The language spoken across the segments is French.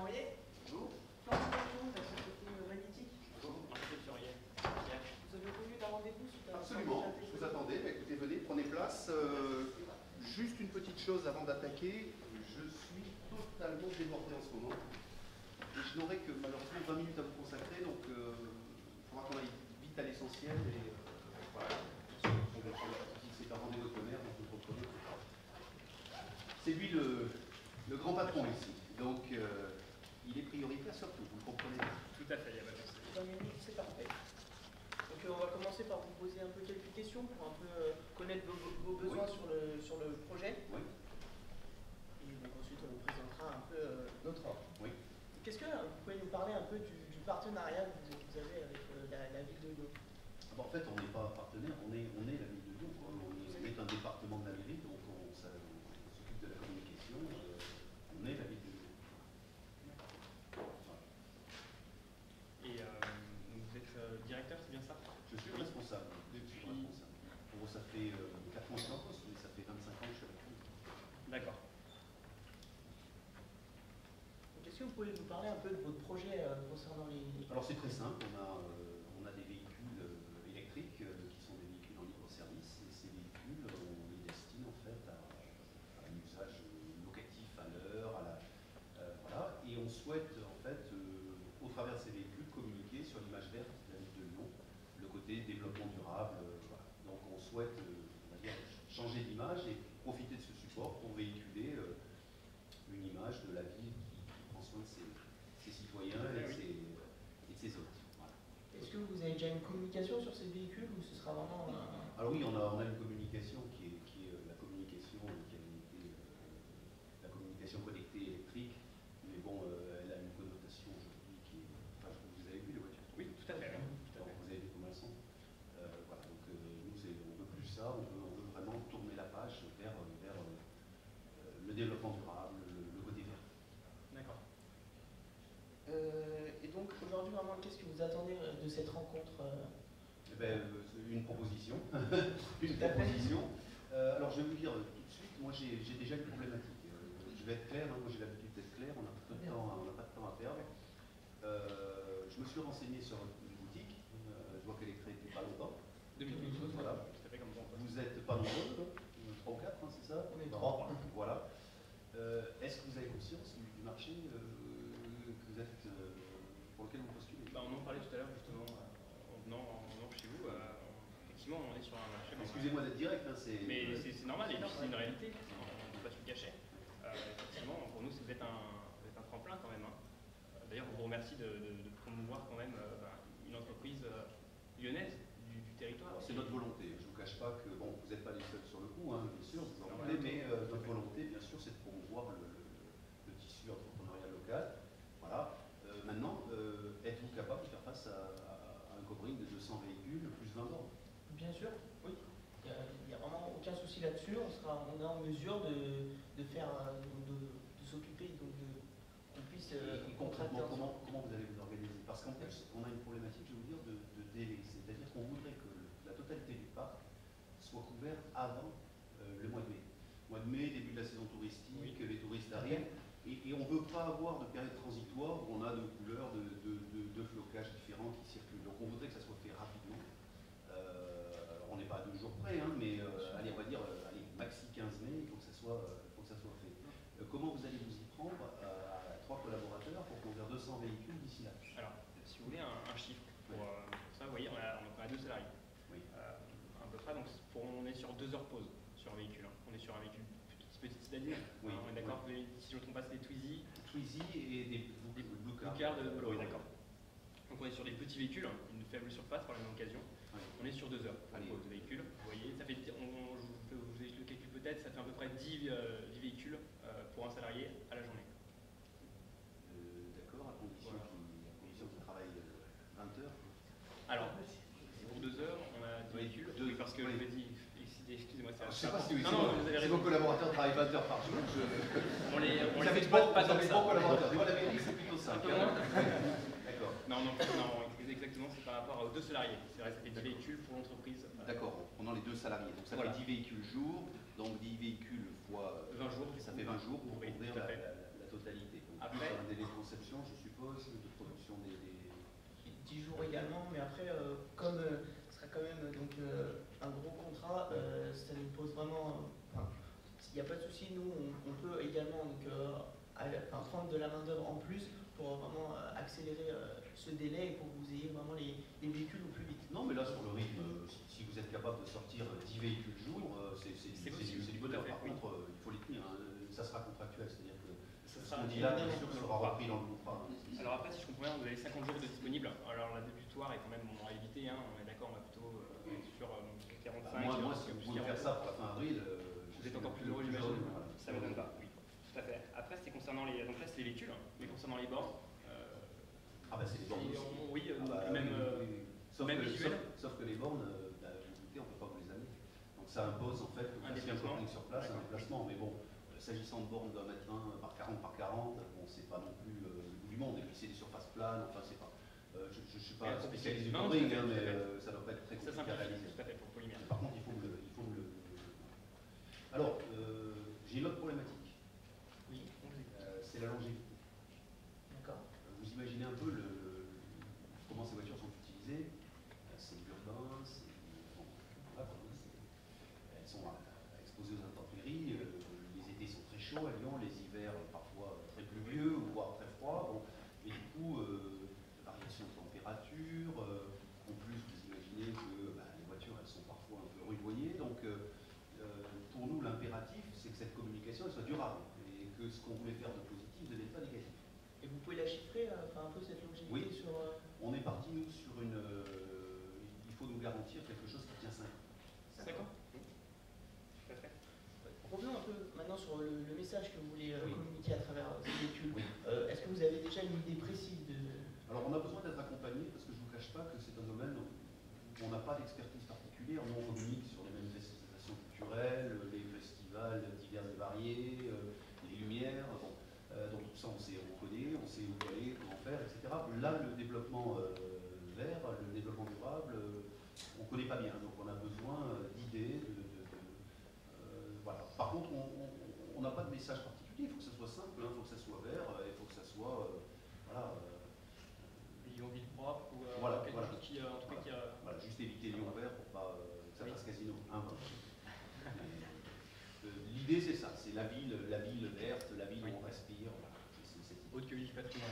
Royer. Bonjour. Félicitations de la société Magnétique. Bonjour, enchanté de Royer. Vous avez obtenu un rendez-vous suite à Absolument, je vous attendais. Bah, écoutez, venez, prenez place. Juste une petite chose avant d'attaquer. Je suis totalement débordé en ce moment. Et je n'aurai que malheureusement 20 minutes à vous consacrer, donc il faudra qu'on aille vite à l'essentiel. Et voilà, c'est un rendez-vous éphémère, donc vous comprenez. C'est lui le grand patron ici. Donc il est prioritaire surtout, vous le comprenez. Tout à fait, il y a pas de souci. 20 minutes, c'est parfait. Donc on va commencer par vous poser un peu quelques questions pour un peu connaître vos besoins Oui. sur le projet. Oui. Et donc ensuite on vous présentera un peu notre offre. Oui. Qu'est-ce que vous pouvez nous parler un peu du partenariat que vous avez avec la ville de Lyon? En fait, on n'est pas partenaire, on est la ville de Lyon. Quoi. On est un département de la mairie, donc on s'occupe de la communication. On est la ville de Lyon. Et vous êtes directeur, c'est bien ça? Je suis responsable. Depuis... Bon, ça fait 4 ans que je suis en poste, mais ça fait 25 ans que je suis avec vous. D'accord. Est-ce que vous pouvez nous parler un peu de votre projet concernant les... Alors c'est très simple, on a des véhicules électriques qui sont des véhicules en libre service, et ces véhicules, on les destine en fait à un usage locatif à l'heure, voilà, et on souhaite en fait, au travers de ces véhicules, communiquer sur l'image verte de la ville de Lyon, le côté développement durable, voilà. Donc on souhaite, on va dire, changer d'image et profiter de ce support pour véhiculer une image de la ville qui prend soin de ses citoyens et de ses hôtes. Voilà. Est-ce que vous avez déjà une communication sur ces véhicules ou ce sera vraiment Alors oui, on a une communication qui est la communication qui a été la communication connectée électrique, mais bon, elle a une connotation aujourd'hui qui est... Enfin, vous avez vu les voitures? Oui, tout à fait. Tout à fait. Vous avez vu comment elles sont. Voilà, donc nous, on veut plus ça, on veut vraiment tourner la page vers le développement durable, le côté vert. D'accord. et donc aujourd'hui, vraiment, qu'est-ce que vous attendez de cette rencontre Eh ben, une proposition. Une proposition. Alors je vais vous dire tout de suite, moi j'ai déjà une problématique. Je vais être clair, hein, moi j'ai l'habitude d'être clair, on n'a pas de temps à perdre. Je me suis renseigné sur une boutique, je vois qu'elle est créée depuis pas longtemps. 2012, voilà. Tout à fait comme bon. Vous n'êtes pas nombreux, 3 ou 4, hein, c'est ça? On est 3. Voilà. Est-ce que vous avez conscience du marché pour lequel vous postulez? On en parlait tout à l'heure justement en venant chez vous. Effectivement, on est sur un marché. Excusez-moi d'être direct, hein, c'est... Mais c'est normal, et puis c'est une réalité, on ne peut pas se le cacher. Effectivement, pour nous, c'est peut-être un tremplin quand même. Hein. D'ailleurs, on vous remercie de promouvoir quand même une entreprise lyonnaise du territoire. C'est notre volonté. Je ne vous cache pas que bon, vous n'êtes pas les seuls sur le coup, hein, bien sûr, vous en doutez, mais notre volonté, bien sûr, c'est de promouvoir le tissu entrepreneurial local. Voilà. Maintenant, êtes-vous capable de faire face à un covering de 200 véhicules plus 20 bornes? Bien sûr, oui. Il n'y a vraiment aucun souci là-dessus. On est en mesure de faire, de s'occuper, donc qu'on puisse contracter. Comment vous allez vous organiser? Parce qu'en plus, on a une problématique, je vais vous dire, de délai. C'est-à-dire qu'on voudrait que la totalité du parc soit couvert avant le mois de mai. Mois de mai, début de la saison touristique, les touristes arrivent. Et on ne veut pas avoir de période transitoire où on a de couleurs, de flocages différents qui circulent. Donc on voudrait que ça soit fait rapidement. On n'est pas à 2 jours près, hein, mais allez, on va dire maxi 15 mai, il faut que ça soit fait. Comment vous allez vous y prendre à 3 collaborateurs pour conduire 200 véhicules d'ici là? Alors, si vous voulez un chiffre, pour ça, vous voyez, on a 2 salariés. Oui. À peu près, donc on est sur 2 heures pause sur un véhicule. Hein. On est sur un véhicule petit citadin. Oui. On est d'accord, si je ne me trompe pas, c'est des Twizy. Twizy et des Blue Cars de Volvo, oui, d'accord. Donc on est sur des petits véhicules, une faible surface par la même occasion. Oui. On est sur 2 heures pour pause de véhicule. Vous voyez, ça fait, je vous ai le calcul peut-être, ça fait à peu près 10 véhicules pour un salarié à la journée. D'accord, à condition qu'il travaille 20 heures. Alors, pour 2 heures, on a 10 véhicules. Oui, parce que je me dis, excusez-moi, c'est... Je ne sais pas si vous vos collaborateurs travaillent 20 heures par jour. On les fait pas tant que ça. Collaborateurs. Moi, la vérité, c'est plutôt ça. D'accord. Non, exactement, c'est par rapport aux 2 salariés. C'est vrai, ça fait 10 véhicules pour l'entreprise. D'accord, prenant les 2 salariés. Donc ça fait 10 véhicules jour, donc 10 véhicules fois 20 jours. Ça fait 20 jours pour couvrir la totalité. Donc, après, un délai de conception, je suppose, de production des... 10 jours également, mais après, comme ce sera quand même un gros contrat, ça nous pose vraiment. S'il n'y a pas de souci, nous, on peut également prendre de la main-d'œuvre en plus pour vraiment accélérer ce délai et pour que vous ayez vraiment les véhicules au plus vite. Non, mais là, sur le rythme, si vous êtes capable de sortir 10 véhicules jour, c'est du bonheur. Par contre, il faut les tenir. Hein. Ça sera contractuel, c'est-à-dire que ce qu'on dit là, bien sûr, sera repris dans le contrat. Alors après, si je comprends bien, vous avez 50 jours de disponible. Alors la débutoire est quand même à éviter, hein. On est d'accord, on va plutôt être sur 45. Moi, si vous voulez faire ça pour la fin avril, vous êtes encore plus heureux, j'imagine. Ça ne m'étonne pas, oui. Tout à fait. Après, c'est concernant les. Donc là, c'est les véhicules, mais concernant les bornes. Ah bah c'est les bornes aussi. Oui, même visuel. Sauf que les bornes, écoutez, on ne peut pas vous les amener. Donc ça impose en fait un shopping sur place, un déplacement. Mais bon, s'agissant de bornes d'un mètre 1 par 40 par 40, bon, c'est pas non plus le bout du monde. Et puis c'est des surfaces planes, enfin c'est pas. Je ne suis pas spécialiste du coding, mais ça ne doit pas être très compliqué à réaliser. Tout à fait, pour le polymère. Par contre, il faut le... Alors, j'ai une autre problématique. Oui, c'est la longévité. D'accord. Vous imaginez un peu comment ces voitures sont utilisées. C'est urbain, elles sont exposées aux intempéries. Les étés sont très chauds à Lyon, les hivers parfois très pluvieux, voire très froids. Bon. Et du coup, variation de température. En plus, vous imaginez que les voitures, elles sont parfois un peu rudoyées. Donc, pour nous, l'impératif, c'est que cette communication elle soit durable et que ce qu'on voulait faire de positif ne devienne pas négatif. Et vous pouvez la chiffrer, un peu cette longévité oui. sur... On est parti, nous, sur une... il faut nous garantir quelque chose qui tient 5 ans. D'accord. Revenons un peu maintenant sur le message que vous voulez oui. communiquer à travers ces véhicules. Oui. Est-ce que vous avez déjà une idée précise de... Alors, on a besoin d'être accompagné parce que je ne vous cache pas que c'est un domaine où on n'a pas d'expertise particulière. Nous, on communique sur les manifestations culturelles, les festivals divers et variés, les lumières. Bon. Donc tout ça, on connaît, on sait où aller, comment faire, etc. Là, le développement vert, le développement durable, on ne connaît pas bien. Donc on a besoin d'idées, voilà. Par contre, on n'a pas de message particulier. Il faut que ça soit simple, il faut que ça soit vert, il faut que ça soit... voilà. Lyon ville propre ou quelque chose qui, en tout cas, qui a... Voilà, juste éviter Lyon vert pour pas que ça fasse casino. Hein, l'idée, c'est ça, c'est la ville verte, la ville où on respire. Voilà. Autre que du patrimoine.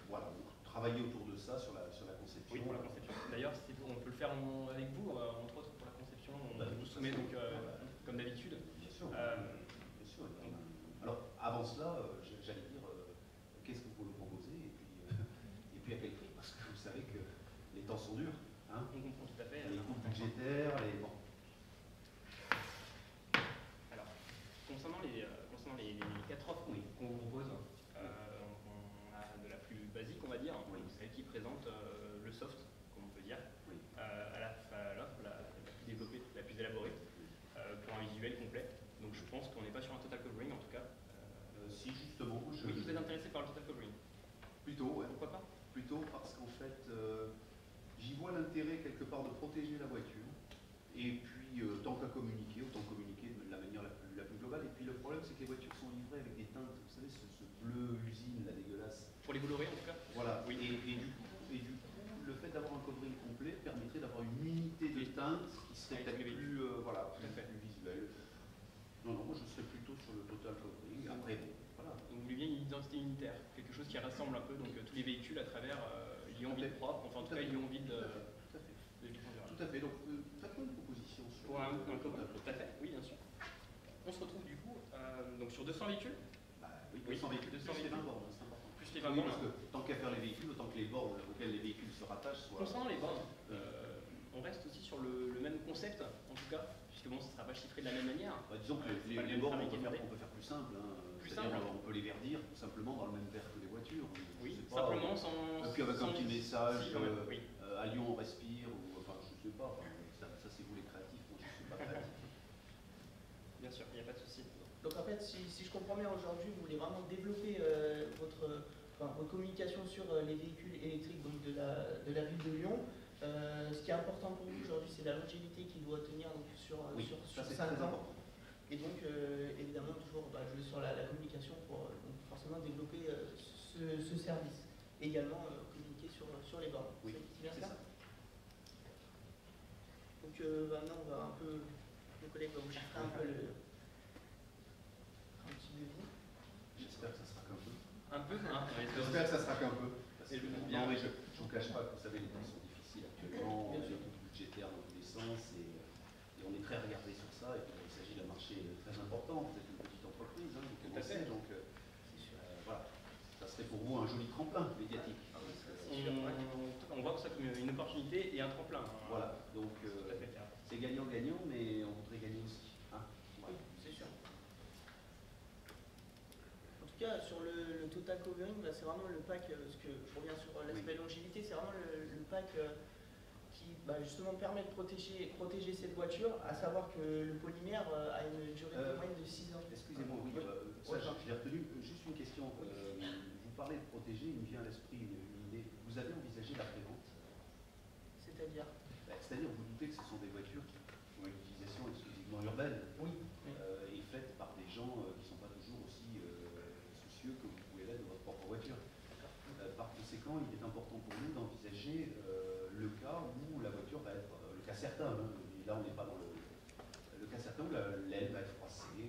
Voilà, donc travailler autour de ça sur la conception. Oui, pour la conception. D'ailleurs, on peut le faire avec vous, entre autres pour la conception. On vous soumet donc, comme d'habitude. Bien sûr. Bien sûr. Alors, avant cela, j'allais dire, qu'est-ce que vous pouvez nous proposer et puis à quel prix? Parce que vous savez que les temps sont durs. Hein, on comprend tout à fait. Les coûts budgétaires, les... Bon. Alors, concernant les 4 offres qu'on vous propose, on a de la plus basique, on va dire, celle qui présente le soft, comme on peut dire, à l'offre la plus développée, la plus élaborée, pour un visuel complet. Donc je pense qu'on n'est pas sur un total covering en tout cas. Si justement, oui, vous êtes intéressé par le total covering? Plutôt, ouais. Pourquoi pas? Plutôt parce qu'en fait, j'y vois l'intérêt quelque part de protéger la voiture. Et puis, tant qu'à communiquer, autant communiquer de la manière la plus globale. Et puis le problème, c'est que les voitures sont livrées avec des teintes, vous savez, ce bleu usine, là, dégueulasse. Pour les colorés en tout cas? Voilà. Oui. Et du coup, le fait d'avoir un covering complet permettrait d'avoir une unité de teintes qui serait peut-être plus, plus visuelle. Non, moi je serais plutôt sur le total covering. Après, bon, voilà. Donc vous voulez bien une identité unitaire, quelque chose qui rassemble un peu donc, tous les véhicules à travers Lyon ville propre, enfin en tout cas Lyon ville de ville durable. Tout à fait. Donc faites-moi une proposition sur un covering. Tout à fait, oui bien sûr. On se retrouve du coup donc sur 200 véhicules. Oui, 200 véhicules, plus les 20 bornes, c'est important. Plus les 20 bornes. Parce que tant qu'à faire les véhicules, autant que les bornes auxquelles les véhicules se rattachent soient... Concernant les bornes, on reste aussi sur le même concept, en tout cas, puisque bon, ça ne sera pas chiffré de la même manière. Disons que les bornes, on peut faire plus simple. Hein. Plus simple. On peut les verdir tout simplement dans le même verre que les voitures. Oui, pas, simplement sans... Et puis avec un petit message, oui. à Lyon on respire, ou enfin je sais pas, ça c'est vous les créatifs, moi je ne suis pas créatif. Bien sûr, il n'y a pas de souci. Donc en fait, si je comprends bien aujourd'hui, vous voulez vraiment développer votre communication sur les véhicules électriques donc de la ville de Lyon. Ce qui est important pour vous aujourd'hui, c'est la longévité qui doit tenir donc, sur 5 ans. Et donc, évidemment, toujours jouer sur la communication pour forcément développer ce service. Également communiquer sur les bornes. Oui, C'est bien c'est ça. ça. Donc maintenant, on va un peu, nos collègues vont vous chiffrer un peu un petit devis. J'espère que ça sera qu'un peu. Un peu, hein. J'espère que ça sera qu'un peu. Parce que, Bien. non, mais je ne vous cache pas que vous savez, les temps sont difficiles actuellement, Bien sûr. surtout budgétaires dans tous les sens, et on est très regardé sur ça, et puis il s'agit d'un marché très important, vous êtes une petite entreprise, hein, vous Tout à fait. commencez, donc C'est sûr. voilà, ça serait pour vous un joli tremplin médiatique. On voit que ça comme une opportunité et un tremplin. Hein. Voilà, donc Tout à fait clair. c'est gagnant-gagnant, mais on voudrait gagner aussi. Hein. Oui, c'est sûr. En tout cas, sur le total covering, bah, c'est vraiment le pack, parce que je reviens sur l'aspect longévité, c'est vraiment le pack qui bah, justement permet de protéger cette voiture, à savoir que le polymère a une durée de moyenne de 6 ans. Excusez-moi, oui, ça je l'ai retenu. Juste une question. Vous parlez de protéger, il me vient à l'esprit une idée. Vous avez envisagé la prévente? C'est-à-dire C'est-à-dire, vous doutez que ce sont des voitures qui ont une utilisation exclusivement urbaine Oui. et faites par des gens qui ne sont pas toujours aussi soucieux que vous pouvez l'être de votre propre voiture. Par conséquent, il est important pour nous d'envisager le cas où la voiture va être, le cas certain, hein, et là on n'est pas dans le cas certain où l'aile va être froissée,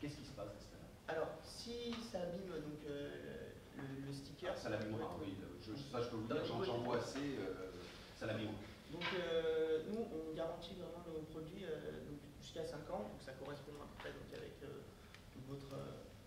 qu'est-ce qui se passe à ce cas-là? Alors, si ça abîme donc, le sticker... Ça l'abîmera, oui, ça je peux vous dire, j'en vois assez, ça l'abîmera. Donc, nous, on garantit vraiment nos produits jusqu'à 5 ans, donc ça correspond à peu près donc, avec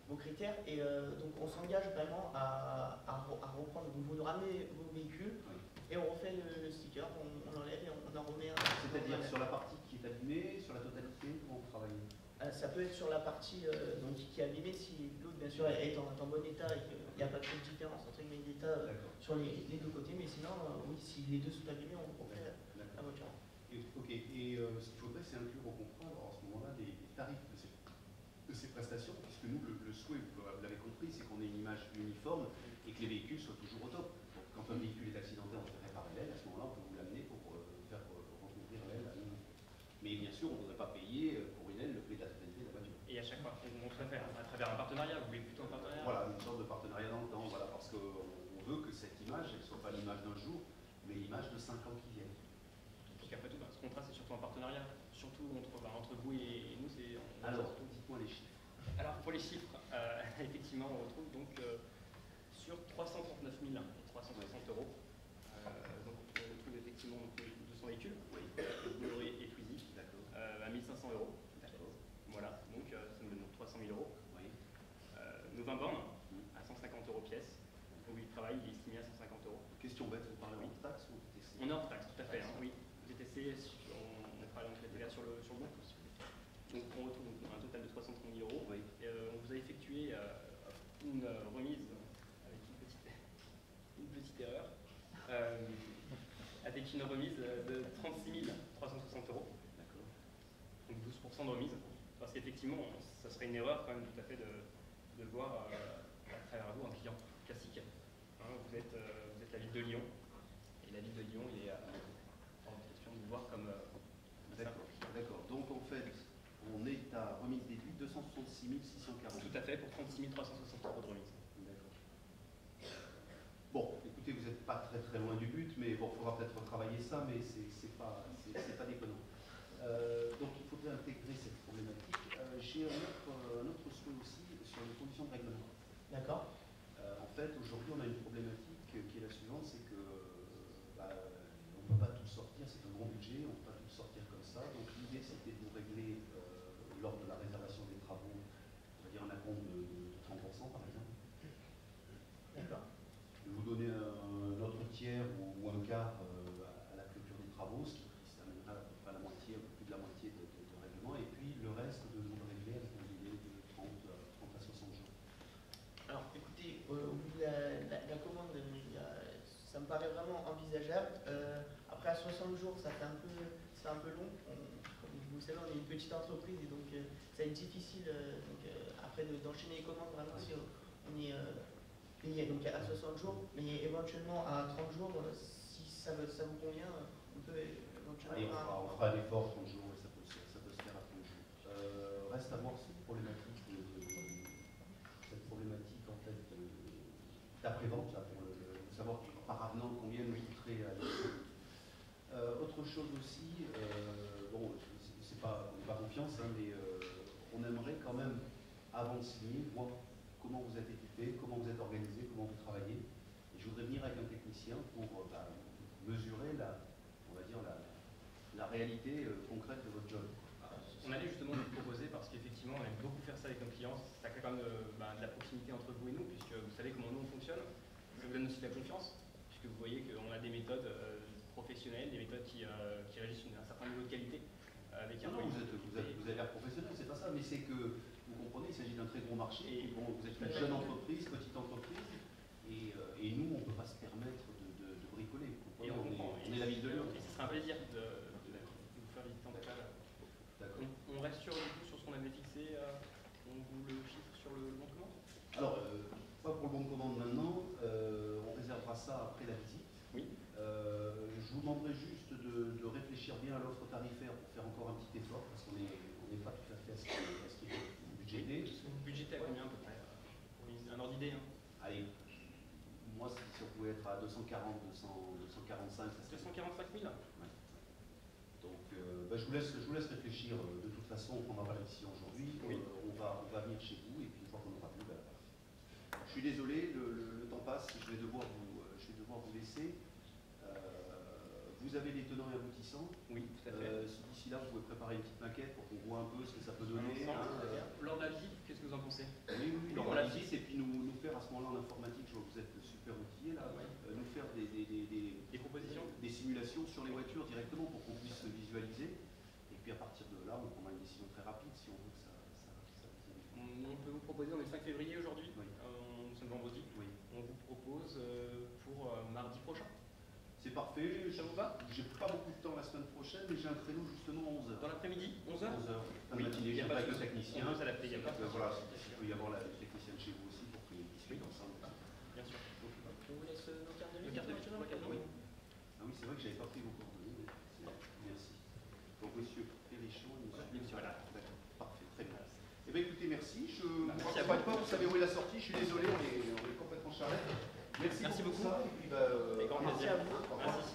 vos critères. Et donc, on s'engage vraiment à reprendre, donc vous nous ramenez vos véhicules et on refait le sticker, on l'enlève et on en remet un. C'est-à-dire sur la partie qui est abîmée, sur la totalité, comment vous travaillez? Ça peut être sur la partie donc, qui est abîmée si l'autre, bien sûr, est en bon état et qu'il n'y a pas trop de différence entre guillemets d'état sur les deux côtés. Mais sinon, oui, si les deux sont abîmés, on refait la voiture. Ok, et ce qu'il faudrait, c'est inclure au contrat, alors, à ce moment-là, les tarifs de ces prestations, puisque nous, le souhait, vous l'avez compris, c'est qu'on ait une image uniforme et que les véhicules soient toujours au top. Donc, quand un véhicule est accidenté, on fait réparer l'aile, à ce moment-là, on peut vous l'amener pour faire recouvrir l'aile à nous. Mais bien sûr, on ne voudrait pas payer pour une aile le prix de la totalité de la voiture. Et à chaque fois, on préfère à travers un partenariat, vous voulez plutôt un partenariat? Voilà, une sorte de partenariat dans le temps, voilà, parce qu'on veut que cette image, elle ne soit pas l'image d'un jour, mais l'image de 5 ans qui viennent. Donc après tout, ce contrat, c'est surtout un partenariat, surtout entre vous et nous. Alors, dites-moi les chiffres. Alors, pour les chiffres, effectivement, on retrouve donc sur 339 360 euros. Donc, on retrouve effectivement donc, 200 véhicules, Bolloré et Twizy, à 1500 euros. Voilà, donc ça nous donne 300 000 euros. Nos 20 bornes à 150 euros pièce. Le coût du travail est estimé à 150 euros. Question bête, vous parlez en taxe ou TTC? On est hors taxe, tout à fait, hein, oui. TTC, on travaille donc la TVA sur le bon. Donc on retrouve un total de 330 000 euros. Et, on vous a effectué une remise avec une petite erreur, avec une remise de 36 360 euros. Donc 12% de remise. Parce qu'effectivement, ça serait une erreur quand même tout à fait de voir à travers vous un client classique. Hein, vous êtes la ville de Lyon, et la ville de Lyon est en question de vous voir comme D'accord. Donc en fait, on est à remise déduite 266 640. Tout à fait, pour 36 360 euros de remise. D'accord. Bon, écoutez, vous n'êtes pas très loin du but, mais bon, il faudra peut-être retravailler ça, mais c'est pas déconnant. Donc il faudrait intégrer cette problématique. J'ai un autre souhait aussi sur les conditions de règlement. D'accord. En fait, aujourd'hui, on a une problématique qui est la suivante, c'est que on ne peut pas tout sortir, c'est un gros budget, on ne peut pas tout sortir comme ça. Donc l'idée, c'était de vous régler, lors de la réservation des travaux, on va dire un acompte de 30% par exemple. D'accord. De vous donner un autre tiers ou un quart à la clôture des travaux, ce qui amènera à peu près la moitié, un peu plus de la moitié de règlement, et puis le reste de vous le régler avec un délai de 30 à 60 jours. Alors écoutez, au bout de la commande, ça me paraît vraiment envisageable. Après à 60 jours, c'est un peu long. Comme vous le savez, on est une petite entreprise et donc ça va être difficile après d'enchaîner les commandes vraiment si on est payé donc à 60 jours, mais éventuellement à 30 jours, si ça vous convient, on peut éventuellement. Allez, on fera un effort 30 jours et ça peut se faire à 30 jours. Reste à voir cette problématique en fait d'après-vente, là, pour savoir par avenant combien nous coûterait à l'édition. Autre chose aussi, bon, c'est pas, on n'a pas confiance, hein, mais on aimerait quand même, avant de signer, voir comment vous êtes équipé, comment vous êtes organisé, comment vous travaillez. Et je voudrais venir avec un technicien pour mesurer on va dire la réalité concrète de votre job. On allait justement vous proposer, parce qu'effectivement, on aime beaucoup faire ça avec nos clients, ça crée quand même de la proximité entre vous et nous, puisque vous savez comment nous on fonctionne. Ça vous donne aussi de la confiance, puisque vous voyez qu'on a des méthodes professionnelles, des méthodes qui régissent un certain niveau de qualité. Avec un non, vous avez l'air professionnel, c'est pas ça, mais c'est que, vous comprenez, il s'agit d'un très gros marché, et bon, vous êtes une jeune entreprise, petite entreprise, et nous, on ne peut pas se permettre de bricoler. Et on comprend. On est la ville de Lyon. Et ce serait un plaisir de vous faire visiter en tout cas. On reste sur ce qu'on avait fixé, on vous le chiffre sur le bon de commande. Alors, pas pour le bon de commande maintenant, on réservera ça après la visite. Oui. Je vous demanderai juste de réfléchir bien à l'offre tarifaire pour faire encore un petit effort, parce qu'on n'est pas tout à fait à ce qui est budgété. Vous budgétez à combien à peu près? Un ordre d'idée, hein. Allez, moi, si on pouvait être à 240, 245, ça serait... 245 000. Ouais. Donc, je vous laisse réfléchir. De toute façon, on ne prendra pas la décision aujourd'hui. Oui. On va venir chez vous et puis une fois qu'on aura vu, je suis désolé, le temps passe. Je vais devoir vous laisser. Vous avez les tenants et aboutissants. Oui, tout à fait. D'ici là, vous pouvez préparer une petite maquette pour qu'on voit un peu ce que ça peut donner. Lors de la visite, qu'est-ce que vous en pensez? Oui, lors de la visite, et puis nous faire à ce moment-là en informatique, je vois que vous êtes super outillés là, nous faire des propositions, des simulations sur les voitures directement pour qu'on puisse visualiser. Et puis à partir de là, on prendra une décision très rapide si on veut que ça on peut vous proposer, on est le 5 février aujourd'hui, oui. Nous sommes vendredi, oui. On vous propose pour mardi prochain. C'est parfait. Ça vous va? J'ai pas beaucoup de temps la semaine prochaine, mais j'ai un créneau justement à 11h. Dans l'après-midi, 11h 11h. Oui, il n'y a pas de technicien. On peut s'adapter, il n'y a pas de voilà, il peut y avoir la technicienne chez vous aussi pour qu'on discute ensemble. Bien sûr. On vous laisse nos cartes de Le visite. carte de visite, Oui. Ah oui, c'est vrai que j'avais pas pris vos coordonnées. Merci. Donc monsieur Perrichon et monsieur. Voilà. D'accord. Parfait, très bien. Eh bien écoutez, merci. Je ne merci crois pas, vous savez où est la sortie. Je suis désolé, on est complètement charrette. Merci beaucoup. beaucoup. Ça, et puis, Avec grand merci plaisir. à vous. Au revoir. Merci.